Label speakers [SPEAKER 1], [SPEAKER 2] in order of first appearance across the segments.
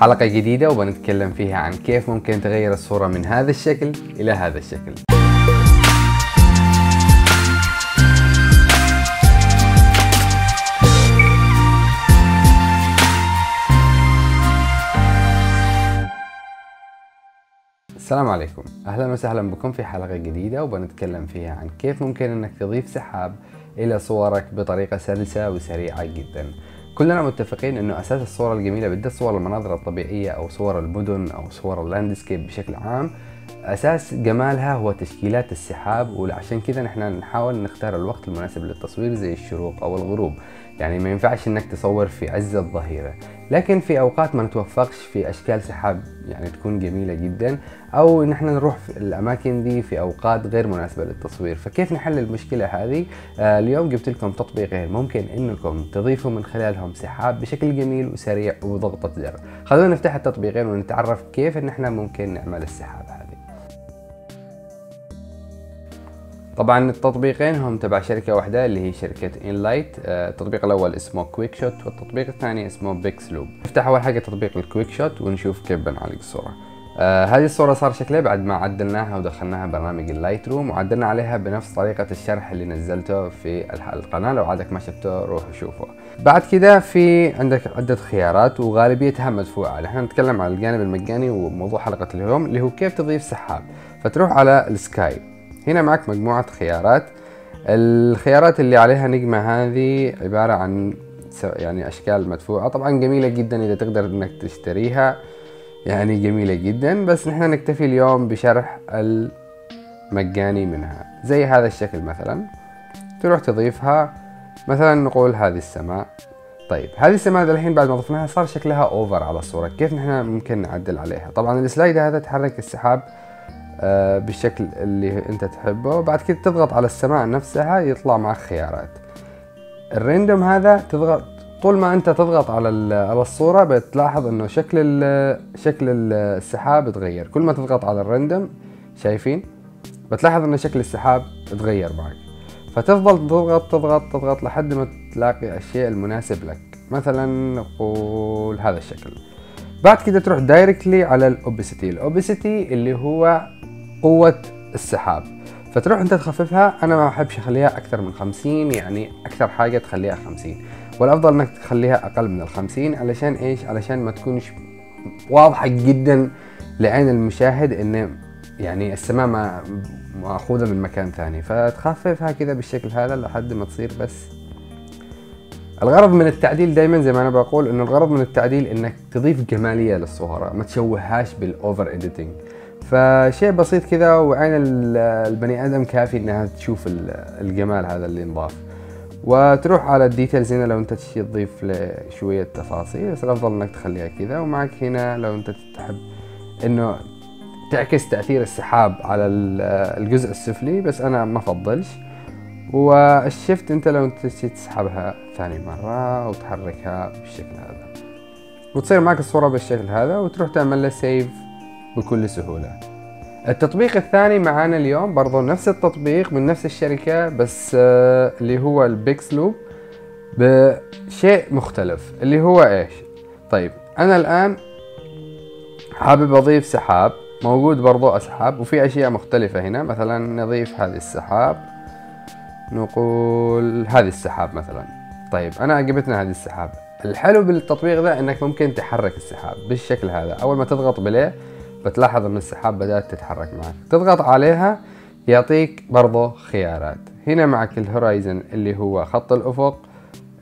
[SPEAKER 1] حلقة جديدة وبنتكلم فيها عن كيف ممكن تغير الصورة من هذا الشكل إلى هذا الشكل. السلام عليكم، أهلا وسهلا بكم في حلقة جديدة وبنتكلم فيها عن كيف ممكن أنك تضيف سحاب إلى صورك بطريقة سلسة وسريعة جدا. كلنا متفقين أنه أساس الصورة الجميلة بالذات صور المناظر الطبيعية أو صور المدن أو صور اللاندسكيب بشكل عام، أساس جمالها هو تشكيلات السحاب، وعشان كذا نحن نحاول نختار الوقت المناسب للتصوير زي الشروق أو الغروب. يعني ما ينفعش انك تصور في عز الظهيرة، لكن في اوقات ما نتوفقش في اشكال سحاب يعني تكون جميلة جدا، او نحن نروح في الاماكن دي في اوقات غير مناسبة للتصوير. فكيف نحل المشكلة هذه؟ اليوم جبت لكم تطبيقين ممكن انكم تضيفوا من خلالهم سحاب بشكل جميل وسريع وبضغطة زر. خلونا نفتح التطبيقين ونتعرف كيف ان احنا ممكن نعمل السحاب هذه. طبعا التطبيقين هم تبع شركة واحدة اللي هي شركة انلايت. التطبيق الأول اسمه كويك شوت والتطبيق الثاني اسمه بيكس لوب. نفتح أول حاجة تطبيق الكويك شوت ونشوف كيف بنعالج الصورة. هذه الصورة صار شكلها بعد ما عدلناها ودخلناها برنامج اللايت روم وعدلنا عليها بنفس طريقة الشرح اللي نزلته في القناة. لو عادك ما شفته روح شوفه. بعد كده في عندك عدة خيارات وغالبيتها مدفوعة. نحن نتكلم عن الجانب المجاني وموضوع حلقة اليوم اللي هو كيف تضيف سحاب. فتروح على السكاي، هنا معك مجموعة خيارات. الخيارات اللي عليها نجمة هذه عبارة عن يعني أشكال مدفوعة، طبعا جميلة جدا إذا تقدر إنك تشتريها، يعني جميلة جدا، بس نحن نكتفي اليوم بشرح المجاني منها. زي هذا الشكل مثلا تروح تضيفها، مثلا نقول هذه السماء. طيب هذه السماء الحين بعد ما ضفناها صار شكلها أوفر على الصورة. كيف نحن ممكن نعدل عليها؟ طبعا السلايد هذا تحرك السحاب بالشكل اللي انت تحبه، وبعد كده تضغط على السماء نفسها يطلع معك خيارات. الريندوم هذا تضغط، طول ما انت تضغط على الصورة بتلاحظ انه شكل السحاب يتغير. كل ما تضغط على الريندوم شايفين بتلاحظ ان شكل السحاب يتغير معك، فتفضل تضغط لحد ما تلاقي الشيء المناسب لك. مثلا نقول هذا الشكل. بعد كده تروح دايركتلي على الاوبسيتي اللي هو قوة السحاب، فتروح انت تخففها. انا ما بحبش اخليها اكثر من 50، يعني اكثر حاجة تخليها 50، والافضل انك تخليها اقل من 50. علشان ايش؟ علشان ما تكونش واضحة جدا لعين المشاهد ان يعني السماء ماخوذة من مكان ثاني، فتخففها كذا بالشكل هذا لحد ما تصير بس. الغرض من التعديل دايما زي ما انا بقول انه الغرض من التعديل انك تضيف جمالية للصورة، ما تشوههاش بالاوفر اديتنج. فشيء بسيط كذا وعين البني ادم كافي انها تشوف الجمال هذا اللي انضاف. وتروح على الديتيلز هنا لو انت تضيف شوية تفاصيل، بس الافضل انك تخليها كذا. ومعك هنا لو انت تحب انه تعكس تأثير السحاب على الجزء السفلي، بس انا ما افضلش. والشفت انت لو انت تسحبها ثاني مرة وتحركها بالشكل هذا وتصير معك الصورة بالشكل هذا، وتروح تعمل له سيف بكل سهولة. التطبيق الثاني معانا اليوم برضو نفس التطبيق من نفس الشركة، بس اللي هو البيكس لوب بشيء مختلف. اللي هو ايش؟ طيب انا الان حابب اضيف سحاب، موجود برضو اسحاب وفي اشياء مختلفة هنا. مثلا نضيف هذه السحاب، نقول هذه السحاب مثلا. طيب انا عجبتنا هذه السحاب. الحلو بالتطبيق ده انك ممكن تحرك السحاب بالشكل هذا. اول ما تضغط بليه بتلاحظ ان السحاب بدأت تتحرك معك، تضغط عليها يعطيك برضو خيارات. هنا معك الهورايزن اللي هو خط الافق،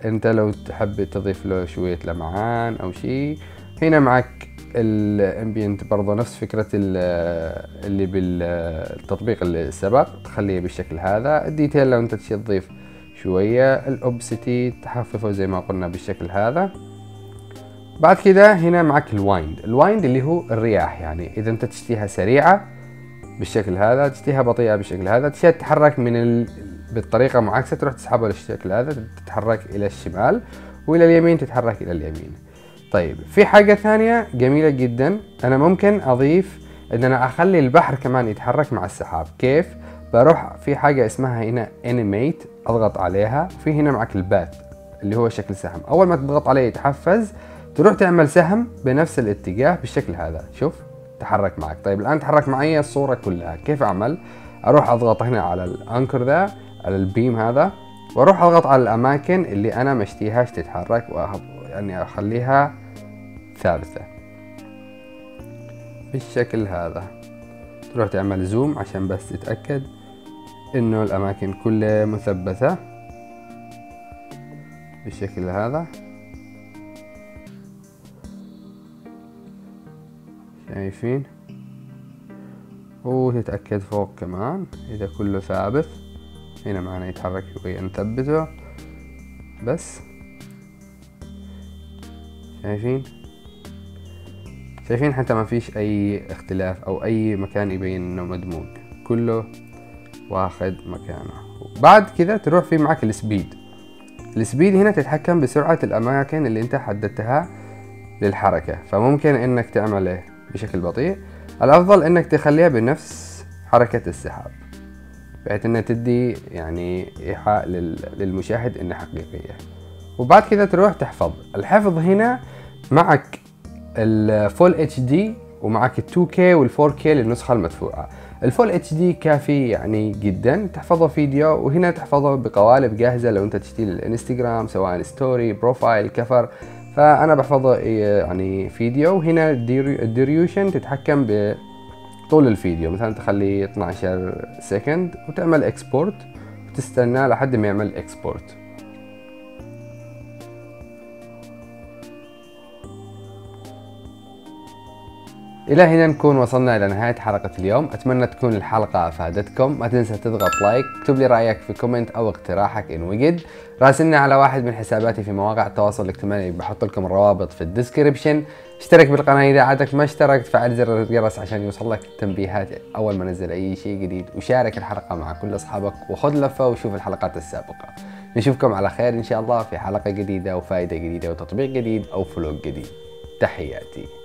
[SPEAKER 1] انت لو تحب تضيف له شوية لمعان او شيء. هنا معك الامبينت برضو نفس فكرة اللي بالتطبيق اللي سبق، تخليه بالشكل هذا. الديتيل لو انت تضيف شوية. الاوبسيتي تحففه زي ما قلنا بالشكل هذا. بعد كده هنا معك الوايند اللي هو الرياح، يعني اذا انت تشتيها سريعة بالشكل هذا، تشتيها بطيئة بالشكل هذا، تشتيها تتحرك بالطريقة معاكسة، تروح تسحبها بالشكل هذا تتحرك الى الشمال، والى اليمين تتحرك الى اليمين. طيب في حاجة ثانية جميلة جدا، انا ممكن اضيف ان انا اخلي البحر كمان يتحرك مع السحاب. كيف؟ بروح في حاجة اسمها هنا انيميت، اضغط عليها. في هنا معك البات اللي هو شكل سهم، اول ما تضغط عليه يتحفز، تروح تعمل سهم بنفس الاتجاه بالشكل هذا. شوف تحرك معك. طيب الآن تحرك معي الصورة كلها. كيف أعمل؟ أروح أضغط هنا على الأنكر ذا، على البيم هذا، وأروح أضغط على الأماكن اللي أنا مشتيهاش تتحرك، يعني أخليها ثابتة بالشكل هذا. تروح تعمل زوم عشان بس تتأكد إنه الأماكن كلها مثبتة بالشكل هذا. شايفين؟ وتتأكد فوق كمان إذا كله ثابت. هنا معنا يتحرك شوية نثبته بس. شايفين حتى ما فيش أي اختلاف أو أي مكان يبين إنه مدموج، كله واخد مكانه. بعد كذا تروح في معك السبيد. السبيد هنا تتحكم بسرعة الأماكن اللي أنت حددتها للحركة، فممكن إنك تعمله بشكل بطيء. الأفضل إنك تخليها بنفس حركة السحاب بحيث إنها تدي يعني إيحاء للمشاهد إنها حقيقية. وبعد كذا تروح تحفظ. الحفظ هنا معك الفول اتش دي ومعك ال 2K وال 4K للنسخة المدفوعة. الفول اتش دي كافي يعني جدا تحفظه فيديو، وهنا تحفظه بقوالب جاهزة لو انت تشتري الانستغرام سواء ستوري بروفايل كفر. فانا بحفظه يعني فيديو. وهنا الديوريوشن تتحكم بطول الفيديو، مثلا تخليه 12 سكند وتعمل اكسبورت وتستنى لحد ما يعمل اكسبورت. إلى هنا نكون وصلنا إلى نهاية حلقة اليوم. أتمنى تكون الحلقة أفادتكم. ما تنسى تضغط لايك، اكتب لي رأيك في كومنت أو اقتراحك إن وجد. راسلني على واحد من حساباتي في مواقع التواصل الاجتماعي، بحط لكم الروابط في الديسكريبشن. اشترك بالقناة إذا عادك ما اشتركت، فعل زر الجرس عشان يوصلك التنبيهات أول ما نزل أي شيء جديد، وشارك الحلقة مع كل أصحابك وخذ لفة وشوف الحلقات السابقة. نشوفكم على خير إن شاء الله في حلقة جديدة وفائدة جديدة وتطبيق جديد أو فلوق جديد. تحياتي.